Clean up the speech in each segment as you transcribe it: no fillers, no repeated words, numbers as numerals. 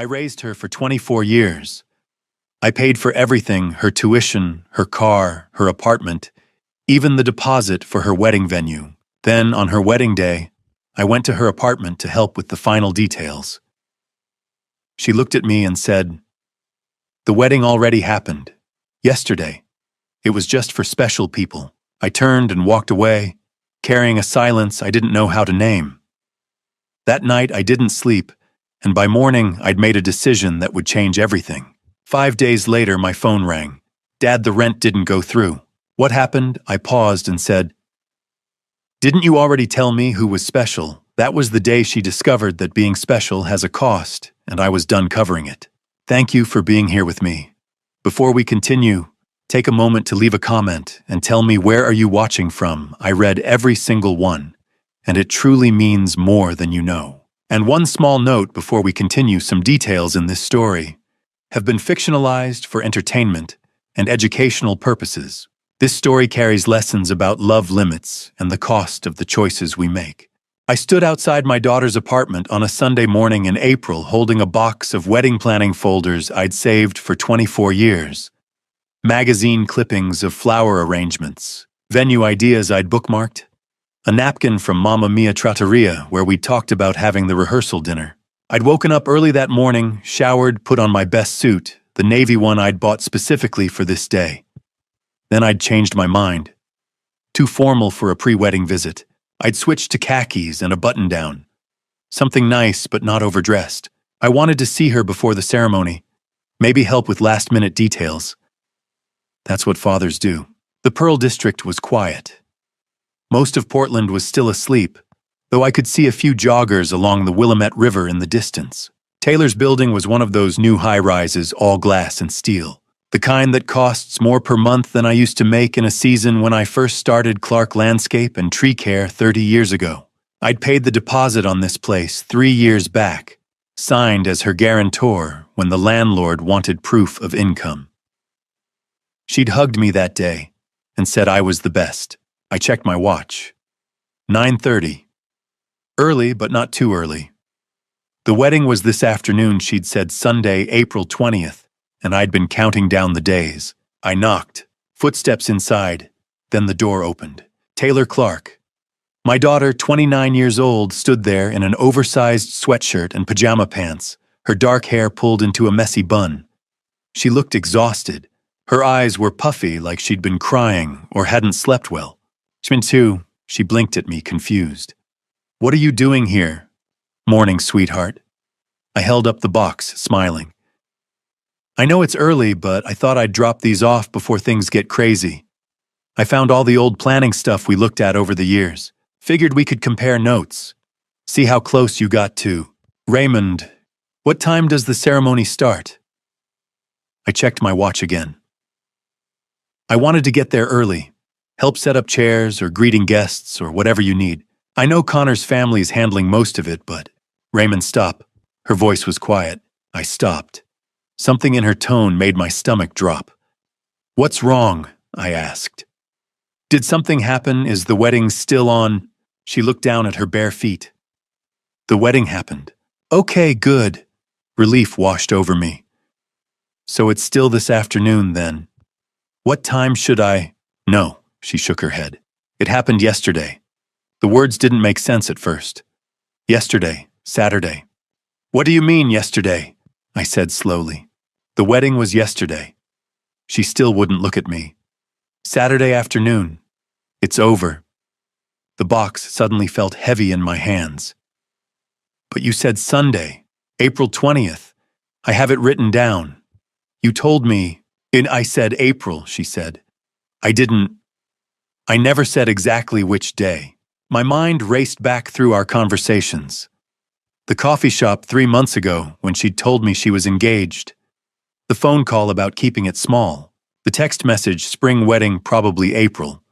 I raised her for 24 years. I paid for everything, her tuition, her car, her apartment, even the deposit for her wedding venue. Then, on her wedding day, I went to her apartment to help with the final details. She looked at me and said, "The wedding already happened. Yesterday. It was just for special people." I turned and walked away, carrying a silence I didn't know how to name. That night I didn't sleep, and by morning I'd made a decision that would change everything. 5 days later my phone rang. "Dad, the rent didn't go through." "What happened?" I paused and said, "Didn't you already tell me who was special?" That was the day she discovered that being special has a cost, and I was done covering it. Thank you for being here with me. Before we continue, take a moment to leave a comment and tell me where are you watching from. I read every single one, and it truly means more than you know. And one small note before we continue: some details in this story have been fictionalized for entertainment and educational purposes. This story carries lessons about love limits and the cost of the choices we make. I stood outside my daughter's apartment on a Sunday morning in April holding a box of wedding planning folders I'd saved for 24 years. Magazine clippings of flower arrangements, venue ideas I'd bookmarked, a napkin from Mamma Mia Trattoria where we talked about having the rehearsal dinner. I'd woken up early that morning, showered, put on my best suit, the navy one I'd bought specifically for this day. Then I'd changed my mind. Too formal for a pre-wedding visit. I'd switched to khakis and a button-down. Something nice but not overdressed. I wanted to see her before the ceremony, maybe help with last-minute details. That's what fathers do. The Pearl District was quiet. Most of Portland was still asleep, though I could see a few joggers along the Willamette River in the distance. Taylor's building was one of those new high-rises, all glass and steel. The kind that costs more per month than I used to make in a season when I first started Clark Landscape and Tree Care 30 years ago. I'd paid the deposit on this place 3 years back, signed as her guarantor when the landlord wanted proof of income. She'd hugged me that day and said I was the best. I checked my watch. 9:30. Early, but not too early. The wedding was this afternoon, she'd said, Sunday, April 20th. And I'd been counting down the days. I knocked, footsteps inside, then the door opened. Taylor Clark. My daughter, 29 years old, stood there in an oversized sweatshirt and pajama pants, her dark hair pulled into a messy bun. She looked exhausted. Her eyes were puffy like she'd been crying or hadn't slept well. "Too," she blinked at me, confused. "What are you doing here?" "Morning, sweetheart." I held up the box, smiling. "I know it's early, but I thought I'd drop these off before things get crazy. I found all the old planning stuff we looked at over the years. Figured we could compare notes. See how close you got to. Raymond, what time does the ceremony start?" I checked my watch again. "I wanted to get there early. Help set up chairs or greeting guests or whatever you need. I know Connor's family's handling most of it, but..." "Raymond, stop." Her voice was quiet. I stopped. Something in her tone made my stomach drop. "What's wrong?" I asked. "Did something happen? Is the wedding still on?" She looked down at her bare feet. "The wedding happened." "Okay, good." Relief washed over me. "So it's still this afternoon, then?" "What time should I?" "No," she shook her head. "It happened yesterday." The words didn't make sense at first. "Yesterday, Saturday." "What do you mean, yesterday?" I said slowly. "The wedding was yesterday." She still wouldn't look at me. "Saturday afternoon. It's over." The box suddenly felt heavy in my hands. "But you said Sunday, April 20th. I have it written down. You told me..." I said April," she said. I never said exactly which day." My mind raced back through our conversations. The coffee shop 3 months ago when she'd told me she was engaged. The phone call about keeping it small. The text message, spring wedding, probably April.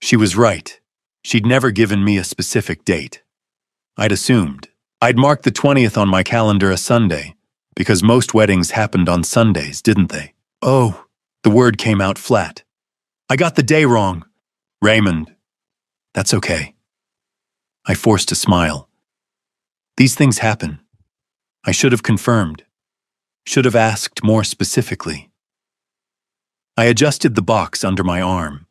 She was right. She'd never given me a specific date. I'd assumed. I'd marked the 20th on my calendar a Sunday, because most weddings happened on Sundays, didn't they? "Oh," the word came out flat. "I got the day wrong." "Raymond." "That's okay." I forced a smile. "These things happen. I should have confirmed. Should have asked more specifically. I adjusted the box under my arm.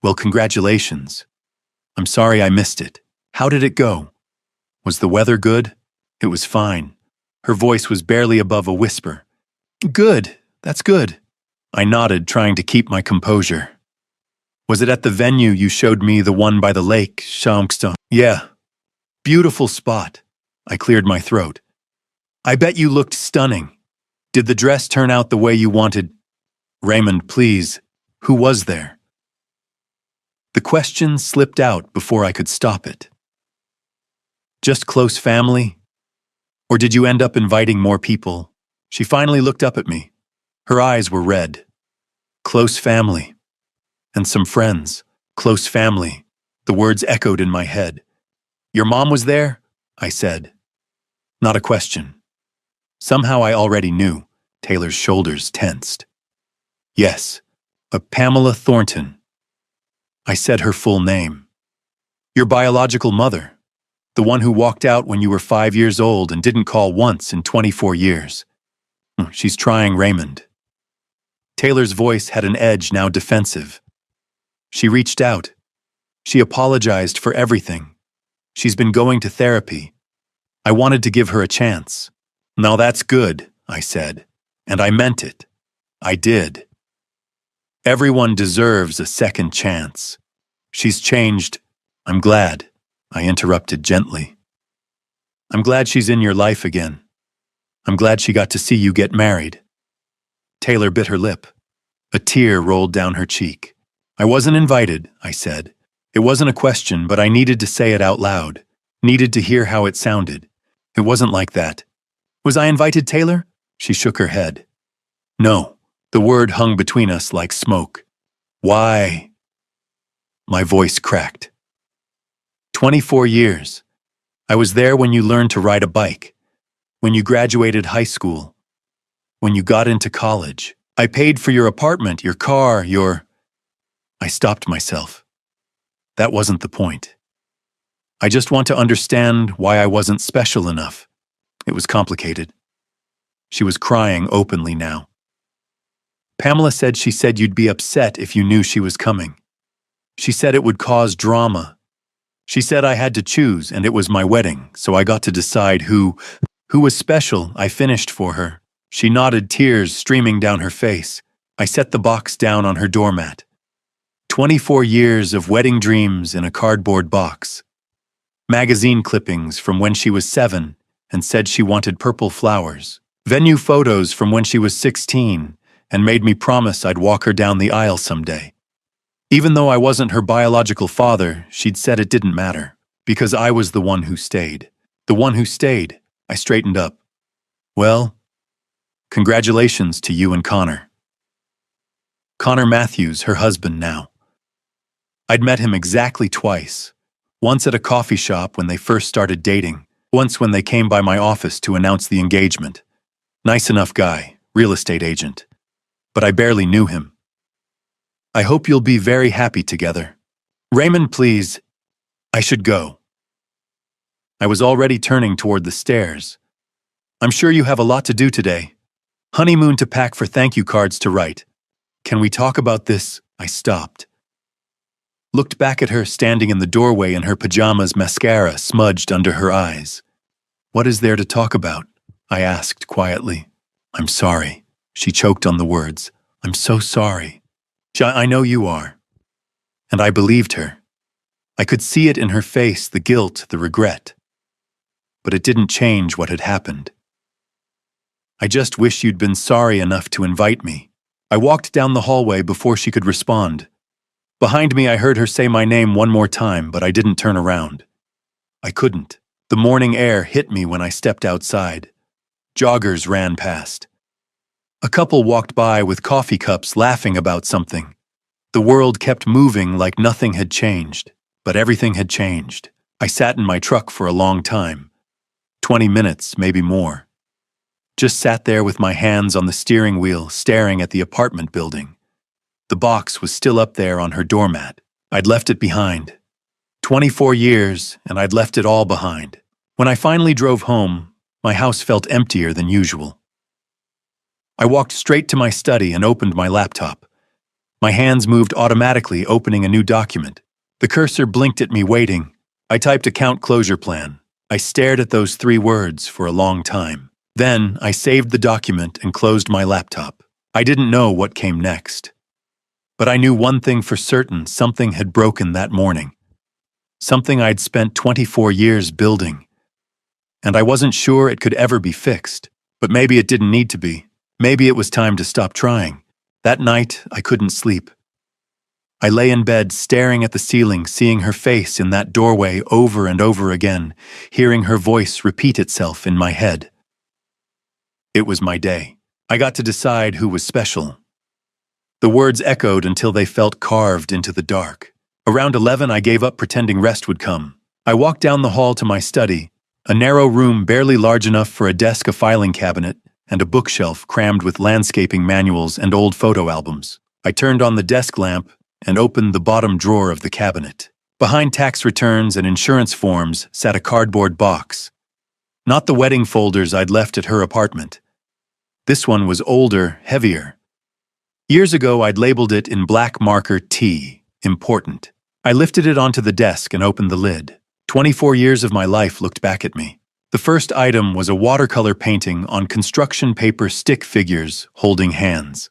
Well, congratulations. I'm sorry I missed it. How did it go? Was the weather good? It was fine. Her voice was barely above a whisper. Good, that's good. I nodded, trying to keep my composure. Was it at the venue you showed me, the one by the lake, Shamksta? Yeah. Beautiful spot. I cleared my throat. I bet you looked stunning. Did the dress turn out the way you wanted? Raymond, please. Who was there? The question slipped out before I could stop it. Just close family? Or did you end up inviting more people? She finally looked up at me. Her eyes were red. Close family. And some friends. Close family. The words echoed in my head. Your mom was there? I said. Not a question. Somehow I already knew. Taylor's shoulders tensed. Yes, a Pamela Thornton. I said her full name. Your biological mother. The one who walked out when you were 5 years old and didn't call once in 24 years. She's trying, Raymond. Taylor's voice had an edge, now defensive. She reached out. She apologized for everything. She's been going to therapy. I wanted to give her a chance. Now that's good, I said. And I meant it. I did. Everyone deserves a second chance. She's changed. I'm glad. I interrupted gently. I'm glad she's in your life again. I'm glad she got to see you get married. Taylor bit her lip. A tear rolled down her cheek. I wasn't invited, I said. It wasn't a question, but I needed to say it out loud. Needed to hear how it sounded. It wasn't like that. Was I invited, Taylor? She shook her head. No. The word hung between us like smoke. Why? My voice cracked. 24 years. I was there when you learned to ride a bike, when you graduated high school, when you got into college. I paid for your apartment, your car, your... I stopped myself. That wasn't the point. I just want to understand why I wasn't special enough. It was complicated. She was crying openly now. Pamela said she said you'd be upset if you knew she was coming. She said it would cause drama. She said I had to choose, and it was my wedding, so I got to decide who was special. I finished for her. She nodded, tears streaming down her face. I set the box down on her doormat. 24 years of wedding dreams in a cardboard box. Magazine clippings from when she was 7 and said she wanted purple flowers. Venue photos from when she was 16 and made me promise I'd walk her down the aisle someday. Even though I wasn't her biological father, she'd said it didn't matter, because I was the one who stayed. The one who stayed. I straightened up. Well, congratulations to you and Connor. Connor Matthews, her husband now. I'd met him exactly twice. Once at a coffee shop when they first started dating, once when they came by my office to announce the engagement. Nice enough guy, real estate agent. But I barely knew him. I hope you'll be very happy together. Raymond, please. I should go. I was already turning toward the stairs. I'm sure you have a lot to do today. Honeymoon to pack for thank you cards to write. Can we talk about this? I stopped. Looked back at her standing in the doorway in her pajamas, mascara smudged under her eyes. What is there to talk about? I asked quietly. I'm sorry. She choked on the words. I'm so sorry. I know you are. And I believed her. I could see it in her face, the guilt, the regret. But it didn't change what had happened. I just wish you'd been sorry enough to invite me. I walked down the hallway before she could respond. Behind me, I heard her say my name one more time, but I didn't turn around. I couldn't. The morning air hit me when I stepped outside. Joggers ran past. A couple walked by with coffee cups laughing about something. The world kept moving like nothing had changed, but everything had changed. I sat in my truck for a long time. 20 minutes, maybe more. Just sat there with my hands on the steering wheel, staring at the apartment building. The box was still up there on her doormat. I'd left it behind. 24 years, and I'd left it all behind. When I finally drove home, My house felt emptier than usual. I walked straight to my study and opened my laptop. My hands moved automatically, opening a new document. The cursor blinked at me, waiting. I typed account closure plan. I stared at those 3 words for a long time. Then, I saved the document and closed my laptop. I didn't know what came next. But I knew one thing for certain: something had broken that morning. Something I'd spent 24 years building. And I wasn't sure it could ever be fixed. But maybe it didn't need to be. Maybe it was time to stop trying. That night, I couldn't sleep. I lay in bed, staring at the ceiling, seeing her face in that doorway over and over again, hearing her voice repeat itself in my head. It was my day. I got to decide who was special. The words echoed until they felt carved into the dark. Around 11, I gave up pretending rest would come. I walked down the hall to my study, a narrow room barely large enough for a desk, a filing cabinet, and a bookshelf crammed with landscaping manuals and old photo albums. I turned on the desk lamp and opened the bottom drawer of the cabinet. Behind tax returns and insurance forms sat a cardboard box. Not the wedding folders I'd left at her apartment. This one was older, heavier. Years ago, I'd labeled it in black marker T, important. I lifted it onto the desk and opened the lid. 24 years of my life looked back at me. The first item was a watercolor painting on construction paper stick figures holding hands.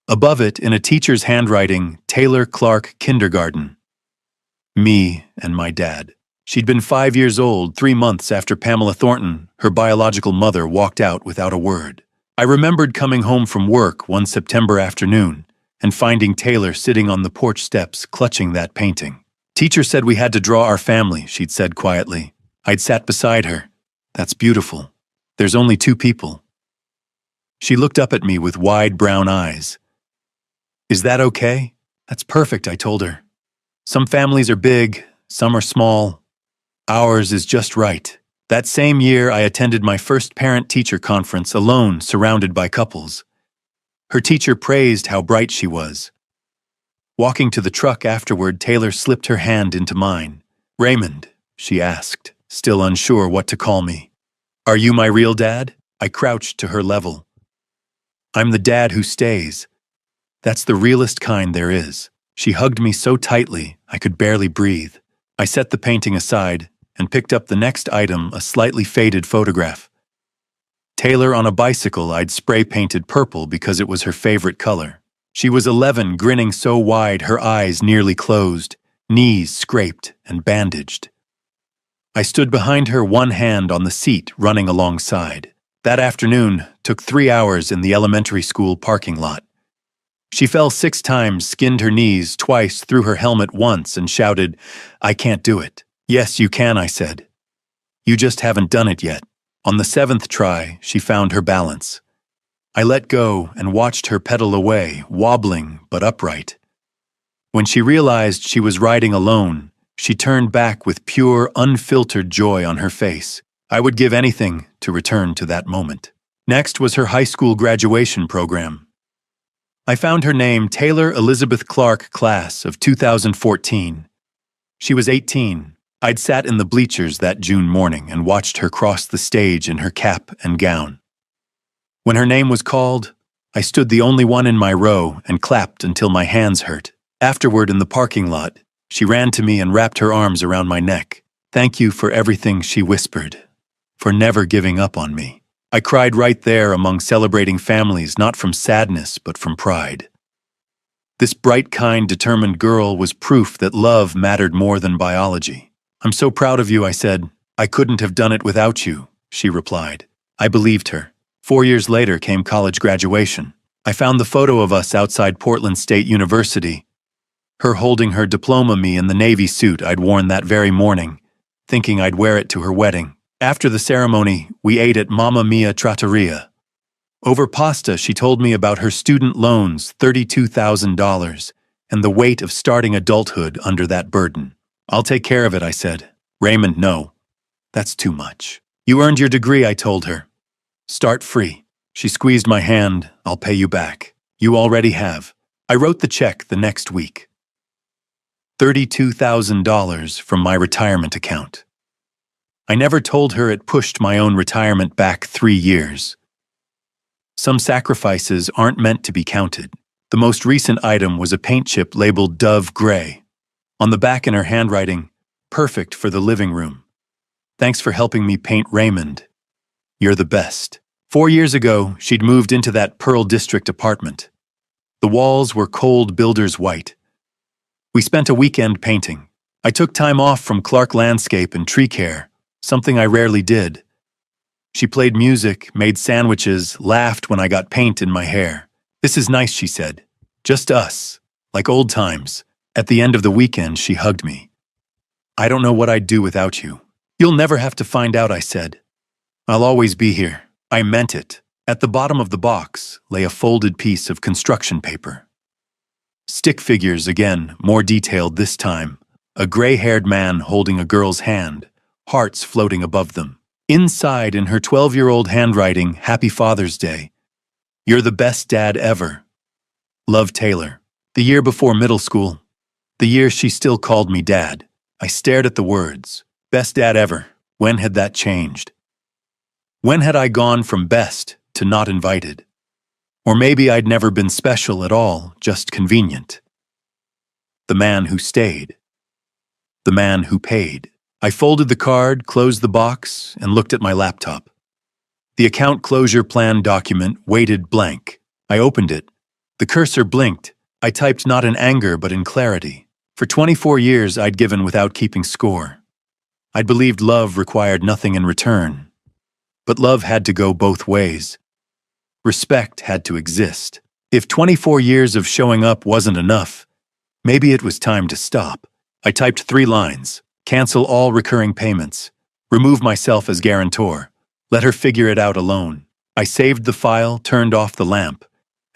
Above it, in a teacher's handwriting, Taylor Clark Kindergarten. Me and my dad. She'd been 5 years old 3 months after Pamela Thornton, her biological mother, walked out without a word. I remembered coming home from work one September afternoon and finding Taylor sitting on the porch steps clutching that painting. Teacher said we had to draw our family, she'd said quietly. I'd sat beside her. That's beautiful. There's only 2 people. She looked up at me with wide brown eyes. Is that okay? That's perfect, I told her. Some families are big, some are small. Ours is just right. That same year, I attended my first parent-teacher conference alone, surrounded by couples. Her teacher praised how bright she was. Walking to the truck afterward, Taylor slipped her hand into mine. Raymond, she asked, still unsure what to call me. Are you my real dad? I crouched to her level. I'm the dad who stays. That's the realest kind there is. She hugged me so tightly, I could barely breathe. I set the painting aside and picked up the next item, a slightly faded photograph. Taylor on a bicycle I'd spray-painted purple because it was her favorite color. She was 11, grinning so wide her eyes nearly closed, knees scraped and bandaged. I stood behind her, one hand on the seat, running alongside. That afternoon took 3 hours in the elementary school parking lot. She fell 6 times, skinned her knees twice, threw her helmet once, and shouted, I can't do it. Yes, you can, I said. You just haven't done it yet. On the 7th try, she found her balance. I let go and watched her pedal away, wobbling but upright. When she realized she was riding alone, she turned back with pure, unfiltered joy on her face. I would give anything to return to that moment. Next was her high school graduation program. I found her name, Taylor Elizabeth Clark, class of 2014. She was 18. I'd sat in the bleachers that June morning and watched her cross the stage in her cap and gown. When her name was called, I stood the only one in my row and clapped until my hands hurt. Afterward, in the parking lot, she ran to me and wrapped her arms around my neck. Thank you for everything, she whispered, for never giving up on me. I cried right there among celebrating families, not from sadness, but from pride. This bright, kind, determined girl was proof that love mattered more than biology. I'm so proud of you, I said. I couldn't have done it without you, she replied. I believed her. 4 years later came college graduation. I found the photo of us outside Portland State University, her holding her diploma, me in the navy suit I'd worn that very morning, thinking I'd wear it to her wedding. After the ceremony, we ate at Mamma Mia Trattoria. Over pasta, she told me about her student loans, $32,000, and the weight of starting adulthood under that burden. I'll take care of it, I said. Raymond, no. That's too much. You earned your degree, I told her. Start free. She squeezed my hand. I'll pay you back. You already have. I wrote the check the next week. $32,000 from my retirement account. I never told her it pushed my own retirement back 3 years. Some sacrifices aren't meant to be counted. The most recent item was a paint chip labeled Dove Gray. On the back in her handwriting, perfect for the living room. Thanks for helping me paint Raymond. You're the best. 4 years ago, she'd moved into that Pearl District apartment. The walls were cold builder's white. We spent a weekend painting. I took time off from Clark Landscape and Tree Care, something I rarely did. She played music, made sandwiches, laughed when I got paint in my hair. This is nice, she said. Just us, like old times. At the end of the weekend, she hugged me. I don't know what I'd do without you. You'll never have to find out, I said. I'll always be here. I meant it. At the bottom of the box lay a folded piece of construction paper. Stick figures again, more detailed this time. A gray-haired man holding a girl's hand, hearts floating above them. Inside, in her 12-year-old handwriting, Happy Father's Day. You're the best dad ever. Love, Taylor. The year before middle school. The year she still called me Dad. I stared at the words. Best dad ever. When had that changed? When had I gone from best to not invited? Or maybe I'd never been special at all, just convenient. The man who stayed. The man who paid. I folded the card, closed the box, and looked at my laptop. The account closure plan document waited blank. I opened it. The cursor blinked. I typed not in anger but in clarity. For 24 years I'd given without keeping score. I'd believed love required nothing in return. But love had to go both ways. Respect had to exist. If 24 years of showing up wasn't enough, maybe it was time to stop. I typed 3 lines. Cancel all recurring payments. Remove myself as guarantor. Let her figure it out alone. I saved the file, turned off the lamp,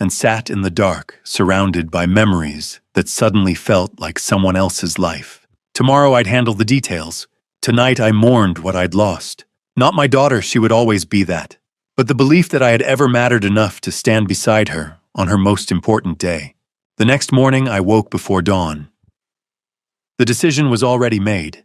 and sat in the dark, surrounded by memories that suddenly felt like someone else's life. Tomorrow I'd handle the details. Tonight I mourned what I'd lost. Not my daughter, she would always be that. But the belief that I had ever mattered enough to stand beside her on her most important day. The next morning I woke before dawn. The decision was already made.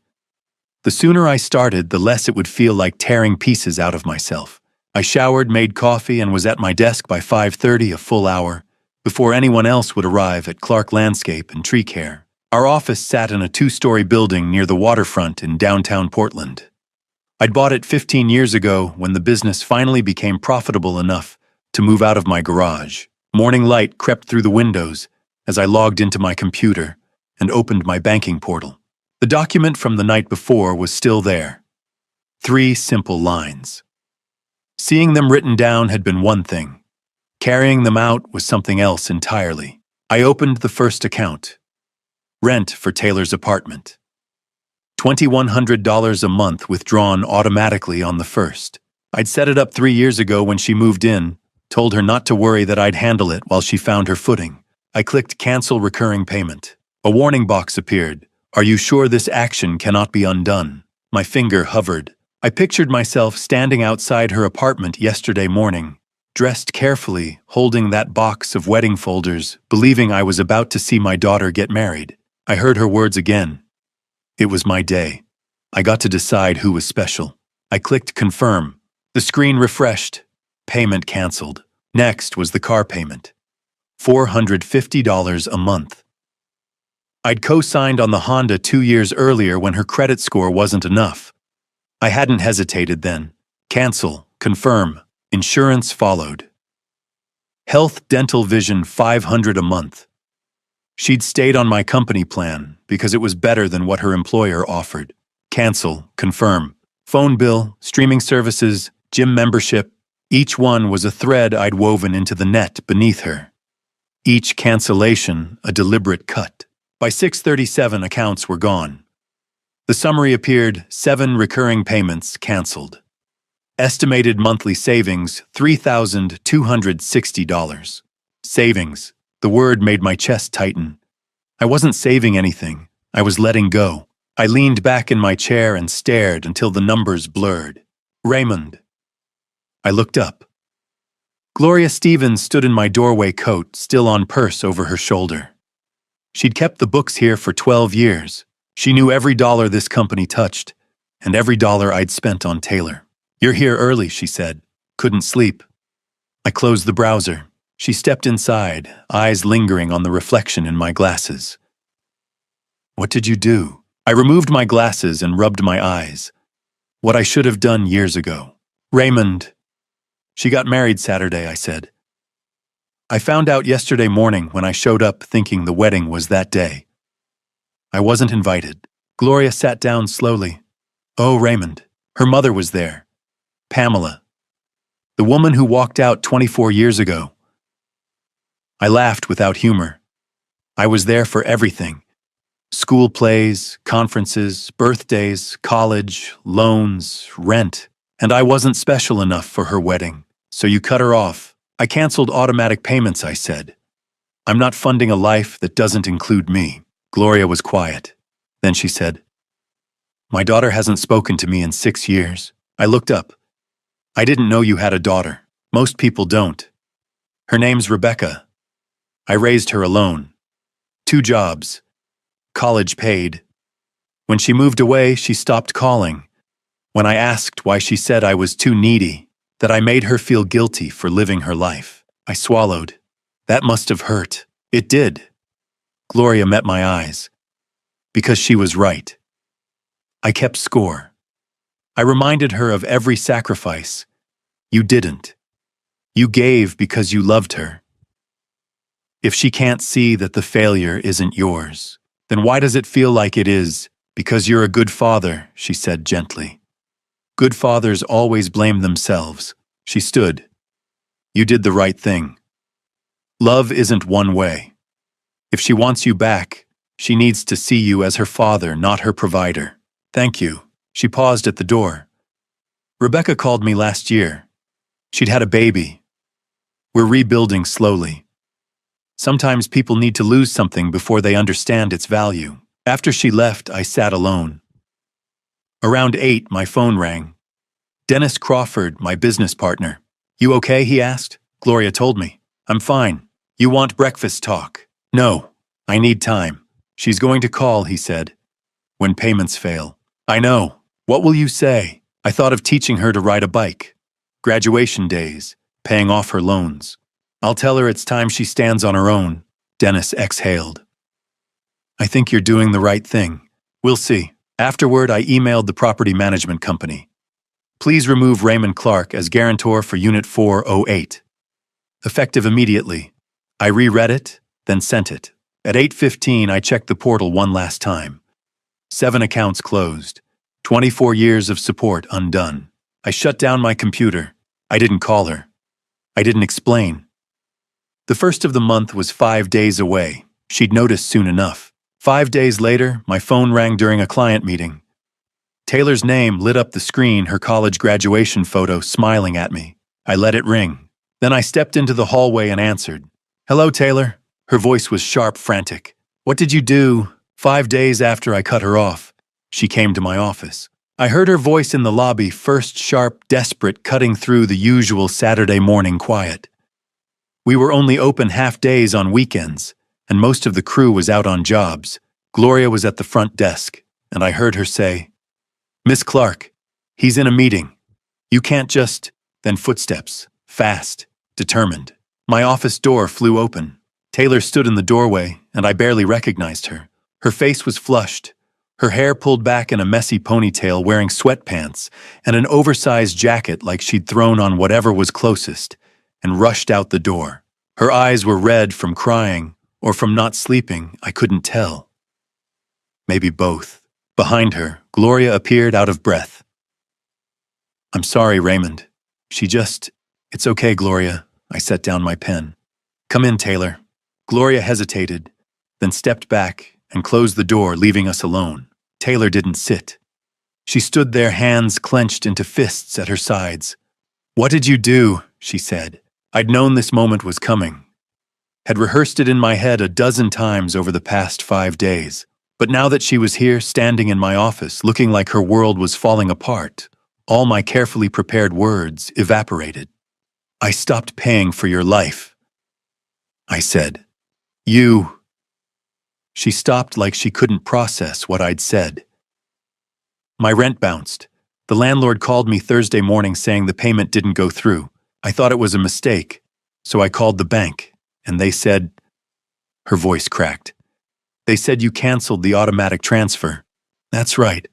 The sooner I started, the less it would feel like tearing pieces out of myself. I showered, made coffee, and was at my desk by 5:30, a full hour, before anyone else would arrive at Clark Landscape and Tree Care. Our office sat in a 2-story building near the waterfront in downtown Portland. I'd bought it 15 years ago when the business finally became profitable enough to move out of my garage. Morning light crept through the windows as I logged into my computer and opened my banking portal. The document from the night before was still there. 3 simple lines. Seeing them written down had been one thing. Carrying them out was something else entirely. I opened the first account. Rent for Taylor's apartment. $2,100 a month withdrawn automatically on the 1st. I'd set it up 3 years ago when she moved in, told her not to worry that I'd handle it while she found her footing. I clicked Cancel Recurring Payment. A warning box appeared. Are you sure this action cannot be undone? My finger hovered. I pictured myself standing outside her apartment yesterday morning, dressed carefully, holding that box of wedding folders, believing I was about to see my daughter get married. I heard her words again. It was my day. I got to decide who was special. I clicked Confirm. The screen refreshed. Payment canceled. Next was the car payment. $450 a month. I'd co-signed on the Honda 2 years earlier when her credit score wasn't enough. I hadn't hesitated then. Cancel, confirm, insurance followed. Health, dental, vision, $500 a month. She'd stayed on my company plan because it was better than what her employer offered. Cancel, confirm. Phone bill, streaming services, gym membership. Each one was a thread I'd woven into the net beneath her. Each cancellation a deliberate cut. By 6:37, accounts were gone. The summary appeared, 7 recurring payments canceled. Estimated monthly savings, $3,260. Savings. The word made my chest tighten. I wasn't saving anything. I was letting go. I leaned back in my chair and stared until the numbers blurred. Raymond. I looked up. Gloria Stevens stood in my doorway, coat still on purse over her shoulder. She'd kept the books here for 12 years. She knew every dollar this company touched, and every dollar I'd spent on Taylor. "You're here early," she said. "Couldn't sleep." I closed the browser. She stepped inside, eyes lingering on the reflection in my glasses. "What did you do?" I removed my glasses and rubbed my eyes. What I should have done years ago. "Raymond." "She got married Saturday," I said. "I found out yesterday morning when I showed up thinking the wedding was that day. I wasn't invited." Gloria sat down slowly. "Oh, Raymond." Her mother was there. Pamela. The woman who walked out 24 years ago. I laughed without humor. I was there for everything. School plays, conferences, birthdays, college, loans, rent. And I wasn't special enough for her wedding, so you cut her off. I canceled automatic payments, I said. "I'm not funding a life that doesn't include me." Gloria was quiet. Then she said, "My daughter hasn't spoken to me in 6 years." I looked up. "I didn't know you had a daughter. Most people don't." "Her name's Rebecca. I raised her alone. 2 jobs. College paid. When she moved away, she stopped calling. When I asked why, she said I was too needy, that I made her feel guilty for living her life." I swallowed. That must have hurt. It did. Gloria met my eyes. Because she was right. I kept score. I reminded her of every sacrifice. You didn't. You gave because you loved her. If she can't see that the failure isn't yours, then why does it feel like it is? "Because you're a good father," she said gently. "Good fathers always blame themselves." She stood. "You did the right thing. Love isn't one way. If she wants you back, she needs to see you as her father, not her provider." "Thank you." She paused at the door. "Rebecca called me last year. She'd had a baby. We're rebuilding slowly. Sometimes people need to lose something before they understand its value." After she left, I sat alone. Around 8, my phone rang. Dennis Crawford, my business partner. "You okay?" he asked. Gloria told me. "I'm fine. You want breakfast talk?" "No. I need time." "She's going to call," he said. "When payments fail." "I know. What will you say?" I thought of teaching her to ride a bike. Graduation days, paying off her loans. "I'll tell her it's time she stands on her own." Dennis exhaled. "I think you're doing the right thing. We'll see." Afterward, I emailed the property management company. "Please remove Raymond Clark as guarantor for Unit 408. Effective immediately." I reread it, then sent it. At 8:15, I checked the portal one last time. 7 accounts closed. 24 years of support undone. I shut down my computer. I didn't call her. I didn't explain. The first of the month was 5 days away. She'd notice soon enough. 5 days later, my phone rang during a client meeting. Taylor's name lit up the screen, her college graduation photo smiling at me. I let it ring. Then I stepped into the hallway and answered. "Hello, Taylor." Her voice was sharp, frantic. "What did you do?" 5 days after I cut her off, she came to my office. I heard her voice in the lobby, first sharp, desperate, cutting through the usual Saturday morning quiet. We were only open half days on weekends, and most of the crew was out on jobs. Gloria was at the front desk, and I heard her say, "Miss Clark, he's in a meeting. You can't just..." Then footsteps, fast, determined. My office door flew open. Taylor stood in the doorway, and I barely recognized her. Her face was flushed, her hair pulled back in a messy ponytail, wearing sweatpants and an oversized jacket like she'd thrown on whatever was closest, and rushed out the door. Her eyes were red from crying, or from not sleeping, I couldn't tell. Maybe both. Behind her, Gloria appeared out of breath. "I'm sorry, Raymond. It's okay, Gloria." I set down my pen. "Come in, Taylor." Gloria hesitated, then stepped back and closed the door, leaving us alone. Taylor didn't sit. She stood there, hands clenched into fists at her sides. "What did you do?" she said. I'd known this moment was coming. Had rehearsed it in my head a dozen times over the past 5 days. But now that she was here, standing in my office, looking like her world was falling apart, all my carefully prepared words evaporated. "I stopped paying for your life," I said. "You..." She stopped like she couldn't process what I'd said. My rent bounced. The landlord called me Thursday morning saying the payment didn't go through. I thought it was a mistake, so I called the bank, and they said—" Her voice cracked. "They said you canceled the automatic transfer." "That's right.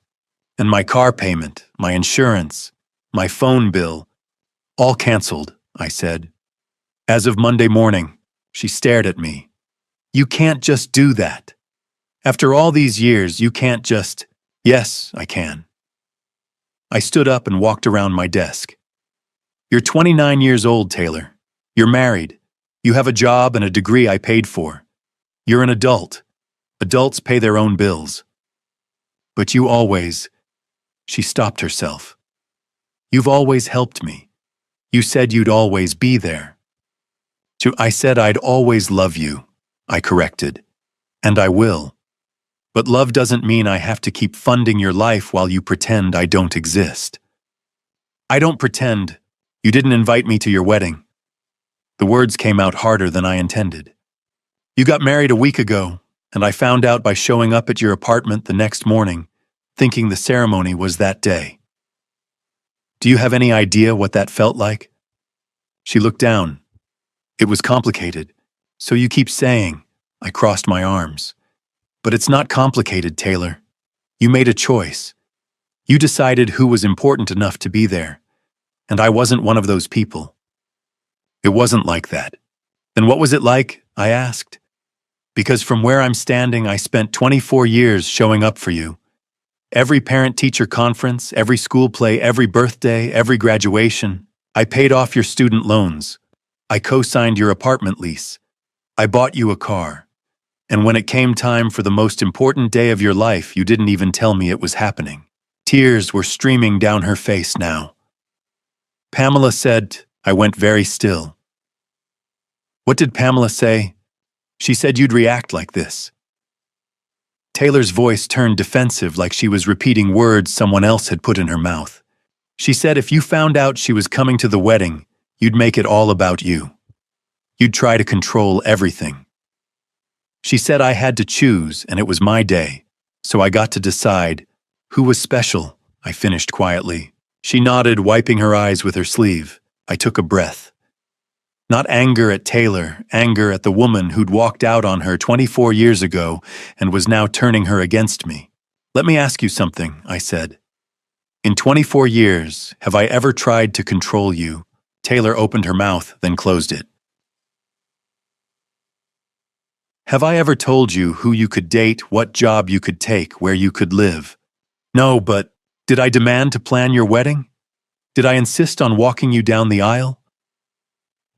And my car payment, my insurance, my phone bill, all canceled," I said. "As of Monday morning." She stared at me. "You can't just do that. After all these years, you can't just—" "Yes, I can." I stood up and walked around my desk. "You're 29 years old, Taylor. You're married. You have a job and a degree I paid for. You're an adult. Adults pay their own bills. But you always—" She stopped herself. "You've always helped me. You said you'd always be there." "I said I'd always love you," I corrected. "And I will. But love doesn't mean I have to keep funding your life while you pretend I don't exist." "I don't pretend. You didn't invite me to your wedding." The words came out harder than I intended. "You got married a week ago, and I found out by showing up at your apartment the next morning, thinking the ceremony was that day. Do you have any idea what that felt like?" She looked down. "It was complicated. So you keep saying." I crossed my arms. "But it's not complicated, Taylor. You made a choice. You decided who was important enough to be there. And I wasn't one of those people." "It wasn't like that." "Then what was it like?" I asked. "Because from where I'm standing, I spent 24 years showing up for you. Every parent-teacher conference, every school play, every birthday, every graduation. I paid off your student loans. I co-signed your apartment lease. I bought you a car. And when it came time for the most important day of your life, you didn't even tell me it was happening." Tears were streaming down her face now. "Pamela said—" I went very still. "What did Pamela say?" "She said you'd react like this." Taylor's voice turned defensive, like she was repeating words someone else had put in her mouth. "She said if you found out she was coming to the wedding, you'd make it all about you. You'd try to control everything. She said I had to choose, and it was my day, so I got to decide who was special," I finished quietly. She nodded, wiping her eyes with her sleeve. I took a breath. Not anger at Taylor, anger at the woman who'd walked out on her 24 years ago and was now turning her against me. "Let me ask you something," I said. "In 24 years, have I ever tried to control you?" Taylor opened her mouth, then closed it. "Have I ever told you who you could date, what job you could take, where you could live?" "No, but did I demand to plan your wedding? Did I insist on walking you down the aisle?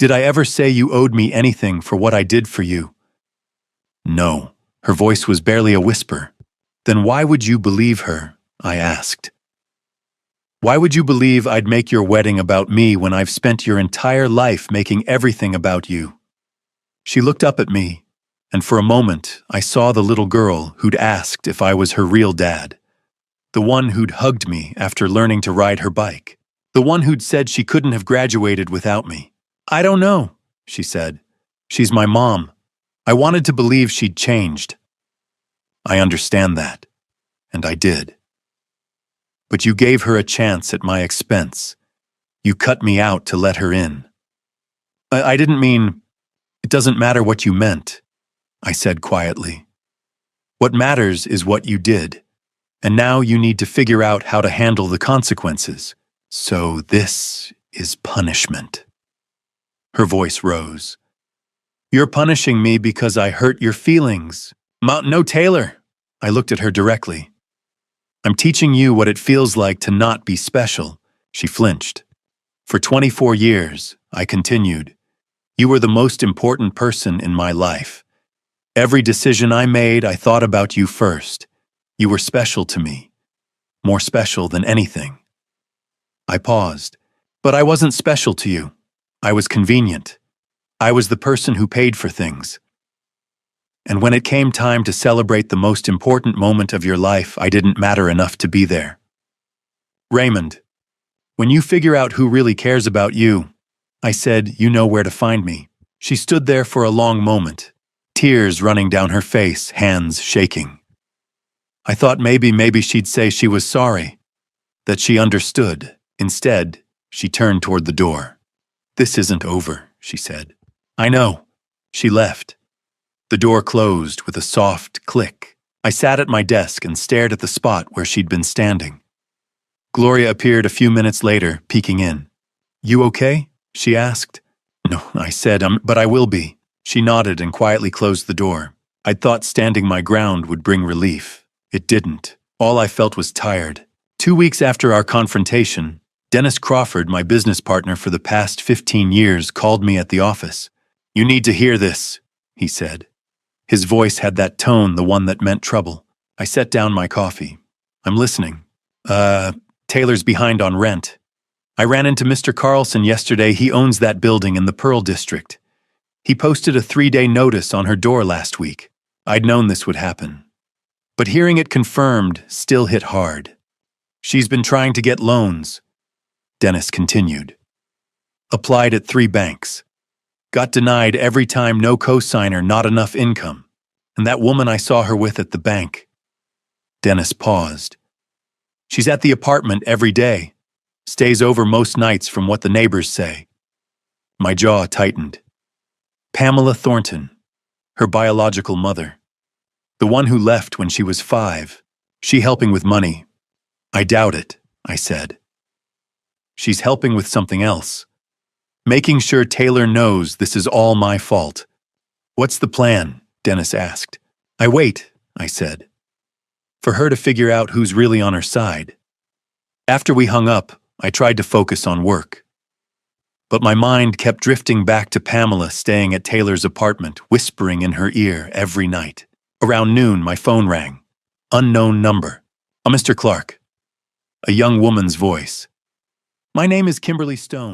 Did I ever say you owed me anything for what I did for you?" "No." Her voice was barely a whisper. "Then why would you believe her?" I asked. "Why would you believe I'd make your wedding about me when I've spent your entire life making everything about you?" She looked up at me, and for a moment I saw the little girl who'd asked if I was her real dad. The one who'd hugged me after learning to ride her bike. The one who'd said she couldn't have graduated without me. "I don't know," she said. "She's my mom. I wanted to believe she'd changed." "I understand that." And I did. "But you gave her a chance at my expense. You cut me out to let her in." I didn't mean— "It doesn't matter what you meant," I said quietly. "What matters is what you did. And now you need to figure out how to handle the consequences. So this is punishment." Her voice rose. "You're punishing me because I hurt your feelings." "No, Taylor." I looked at her directly. "I'm teaching you what it feels like to not be special." She flinched. "For 24 years, I continued, you were the most important person in my life. Every decision I made, I thought about you first. You were special to me. More special than anything." I paused. "But I wasn't special to you. I was convenient. I was the person who paid for things. And when it came time to celebrate the most important moment of your life, I didn't matter enough to be there. Raymond, when you figure out who really cares about you," I said, "you know where to find me." She stood there for a long moment, tears running down her face, hands shaking. I thought maybe she'd say she was sorry, that she understood. Instead, she turned toward the door. "This isn't over," she said. "I know." She left. The door closed with a soft click. I sat at my desk and stared at the spot where she'd been standing. Gloria appeared a few minutes later, peeking in. "You okay?" she asked. "No," I said, "but I will be." She nodded and quietly closed the door. I'd thought standing my ground would bring relief. It didn't. All I felt was tired. 2 weeks after our confrontation, Dennis Crawford, my business partner for the past 15 years, called me at the office. "You need to hear this," he said. His voice had that tone, the one that meant trouble. I set down my coffee. "I'm listening." Taylor's behind on rent. I ran into Mr. Carlson yesterday. He owns that building in the Pearl District. He posted a 3-day notice on her door last week. I'd known this would happen. But hearing it confirmed still hit hard. She's been trying to get loans, Dennis continued. Applied at 3 banks. Got denied every time, no cosigner, not enough income. And that woman I saw her with at the bank. Dennis paused. She's at the apartment every day. Stays over most nights from what the neighbors say. My jaw tightened. Pamela Thornton, her biological mother. The one who left when she was 5. She helping with money. I doubt it, I said. She's helping with something else. Making sure Taylor knows this is all my fault. What's the plan? Dennis asked. I wait, I said. For her to figure out who's really on her side. After we hung up, I tried to focus on work. But my mind kept drifting back to Pamela staying at Taylor's apartment, whispering in her ear every night. Around noon, my phone rang. Unknown number. Mr. Clark. A young woman's voice. My name is Kimberly Stone.